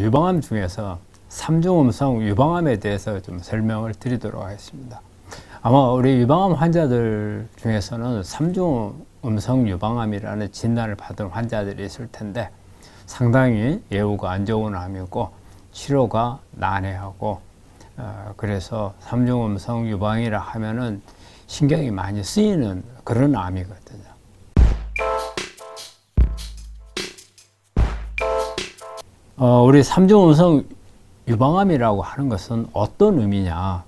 유방암 중에서 3중 음성 유방암에 대해서 좀 설명을 드리도록 하겠습니다. 아마 우리 유방암 환자들 중에서는 3중 음성 유방암이라는 진단을 받은 환자들이 있을 텐데 상당히 예후가 안 좋은 암이고 치료가 난해하고 그래서 3중 음성 유방이라 하면은 신경이 많이 쓰이는 그런 암이거든요. 우리 3중 음성 유방암이라고 하는 것은 어떤 의미냐?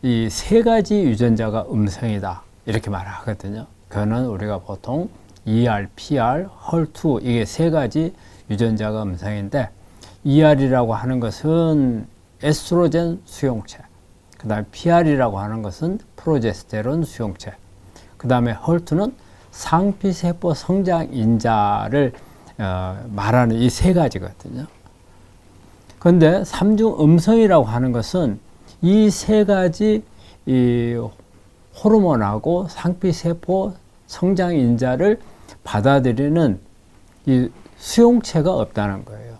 이 세 가지 유전자가 음성이다 이렇게 말하거든요. 그거는 우리가 보통 ER, PR, HER2 이게 세 가지 유전자가 음성인데 ER이라고 하는 것은 에스트로겐 수용체, 그 다음에 PR이라고 하는 것은 프로제스테론 수용체, 그 다음에 HER2는 상피세포 성장 인자를 말하는 이 세 가지거든요. 그런데 3중 음성이라고 하는 것은 이 세 가지 이 호르몬하고 상피세포 성장 인자를 받아들이는 이 수용체가 없다는 거예요.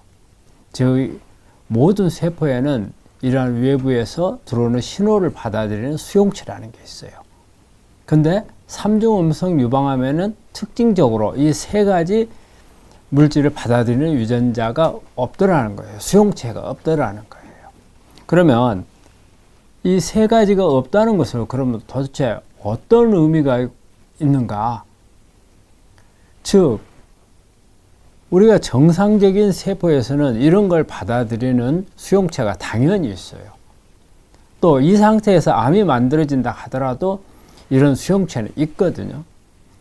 즉 모든 세포에는 이러한 외부에서 들어오는 신호를 받아들이는 수용체라는 게 있어요. 근데 3중 음성 유방암에는 특징적으로 이 세 가지 물질을 받아들이는 유전자가 없더라는 거예요. 수용체가 없더라는 거예요. 그러면 이 세 가지가 없다는 것을 그러면 도대체 어떤 의미가 있는가? 즉 우리가 정상적인 세포에서는 이런 걸 받아들이는 수용체가 당연히 있어요. 또 이 상태에서 암이 만들어진다 하더라도 이런 수용체는 있거든요.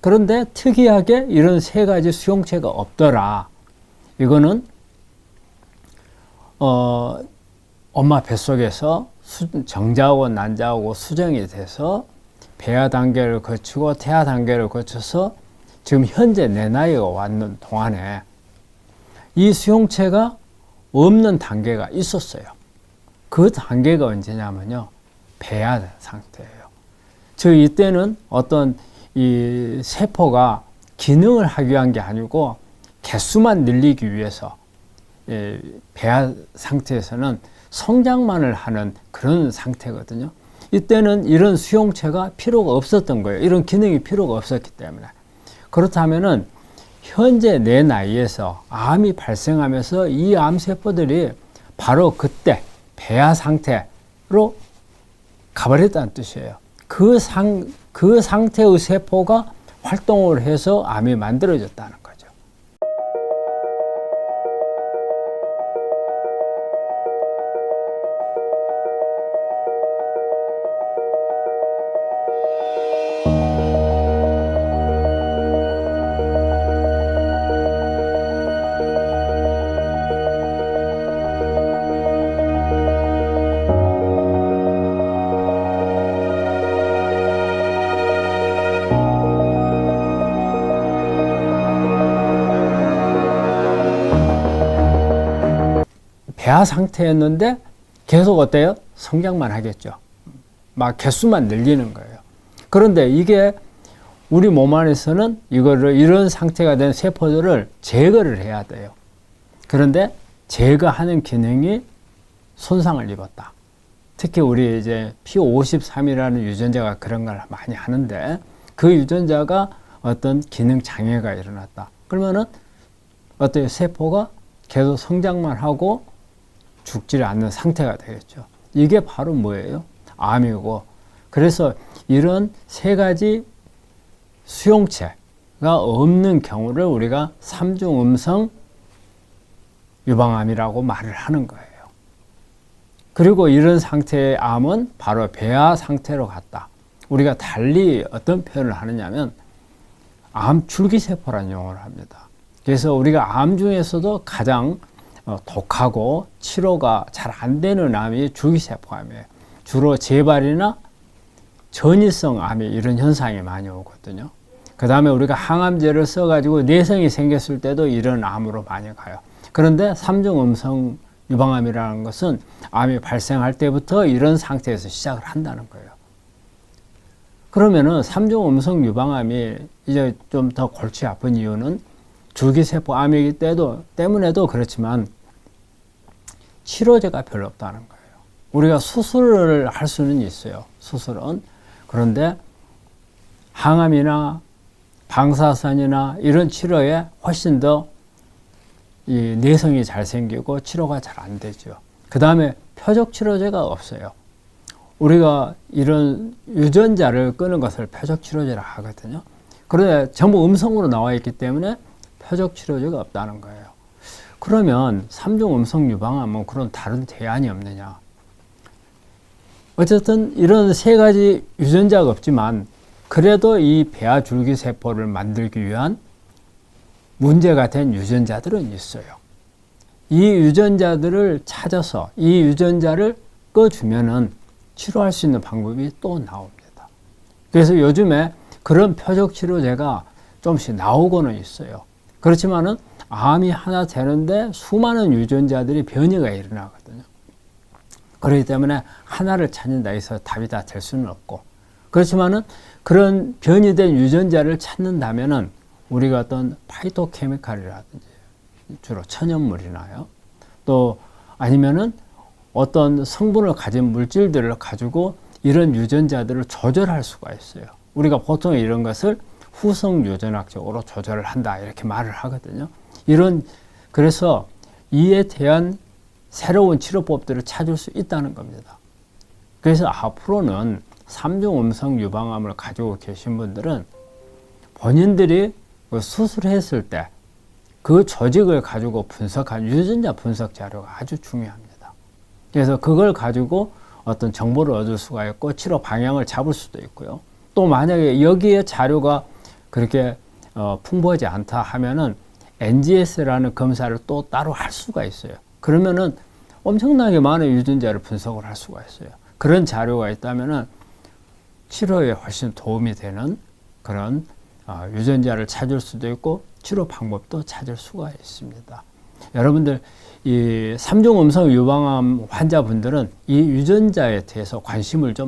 그런데 특이하게 이런 세 가지 수용체가 없더라. 이거는 엄마 뱃속에서 정자하고 난자하고 수정이 돼서 배아 단계를 거치고 태아 단계를 거쳐서 지금 현재 내 나이가 왔는 동안에 이 수용체가 없는 단계가 있었어요. 그 단계가 언제냐면요, 배아 상태예요. 즉 이때는 어떤 이 세포가 기능을 하기 위한 게 아니고 개수만 늘리기 위해서 배아 상태에서는 성장만을 하는 그런 상태거든요. 이때는 이런 수용체가 필요가 없었던 거예요. 이런 기능이 필요가 없었기 때문에. 그렇다면은 현재 내 나이에서 암이 발생하면서 이 암세포들이 바로 그때 배아 상태로 가버렸다는 뜻이에요. 그 상태의 세포가 활동을 해서 암이 만들어졌다는 거죠. 배아 상태였는데 계속 어때요? 성장만 하겠죠. 막 개수만 늘리는 거예요. 그런데 이게 우리 몸 안에서는 이런 상태가 된 세포들을 제거를 해야 돼요. 그런데 제거하는 기능이 손상을 입었다. 특히 우리 이제 P53이라는 유전자가 그런 걸 많이 하는데 그 유전자가 어떤 기능 장애가 일어났다. 그러면은 어때요? 세포가 계속 성장만 하고 죽지 않는 상태가 되겠죠. 이게 바로 뭐예요? 암이고, 그래서 이런 세 가지 수용체가 없는 경우를 우리가 3중 음성 유방암이라고 말을 하는 거예요. 그리고 이런 상태의 암은 바로 배아 상태로 갔다. 우리가 달리 어떤 표현을 하느냐면 암 줄기세포라는 용어를 합니다. 그래서 우리가 암 중에서도 가장 독하고 치료가 잘 안 되는 암이 줄기세포암이에요. 주로 재발이나 전이성 암이 이런 현상이 많이 오거든요. 그 다음에 우리가 항암제를 써가지고 내성이 생겼을 때도 이런 암으로 많이 가요. 그런데 3중 음성 유방암이라는 것은 암이 발생할 때부터 이런 상태에서 시작을 한다는 거예요. 그러면은 3중 음성 유방암이 이제 좀 더 골치 아픈 이유는 줄기세포 암이기 때문에도 그렇지만 치료제가 별로 없다는 거예요. 우리가 수술을 할 수는 있어요. 수술은. 그런데 항암이나 방사선이나 이런 치료에 훨씬 더 이 내성이 잘 생기고 치료가 잘 안 되죠. 그 다음에 표적 치료제가 없어요. 우리가 이런 유전자를 끄는 것을 표적 치료제라 하거든요. 그런데 전부 음성으로 나와 있기 때문에 표적 치료제가 없다는 거예요. 그러면 3중 음성 유방암은 그런 다른 대안이 없느냐? 어쨌든 이런 세 가지 유전자가 없지만 그래도 이 배아 줄기세포를 만들기 위한 문제가 된 유전자들은 있어요. 이 유전자들을 찾아서 이 유전자를 꺼주면은 치료할 수 있는 방법이 또 나옵니다. 그래서 요즘에 그런 표적 치료제가 조금씩 나오고는 있어요. 그렇지만은 암이 하나 되는데 수많은 유전자들이 변이가 일어나거든요. 그렇기 때문에 하나를 찾는다 해서 답이 다 될 수는 없고, 그렇지만은 그런 변이된 유전자를 찾는다면은 우리가 어떤 파이토케미칼이라든지 주로 천연물이나요, 또 아니면은 어떤 성분을 가진 물질들을 가지고 이런 유전자들을 조절할 수가 있어요. 우리가 보통 이런 것을 후성 유전학적으로 조절을 한다 이렇게 말을 하거든요. 그래서 이에 대한 새로운 치료법들을 찾을 수 있다는 겁니다. 그래서 앞으로는 3중 음성 유방암을 가지고 계신 분들은 본인들이 수술했을 때 그 조직을 가지고 분석한 유전자 분석 자료가 아주 중요합니다. 그래서 그걸 가지고 어떤 정보를 얻을 수가 있고 치료 방향을 잡을 수도 있고요. 또 만약에 여기에 자료가 그렇게 풍부하지 않다 하면은 NGS라는 검사를 또 따로 할 수가 있어요. 그러면은 엄청나게 많은 유전자를 분석을 할 수가 있어요. 그런 자료가 있다면은 치료에 훨씬 도움이 되는 그런 유전자를 찾을 수도 있고 치료 방법도 찾을 수가 있습니다. 여러분들 이 3중 음성 유방암 환자분들은 이 유전자에 대해서 관심을 좀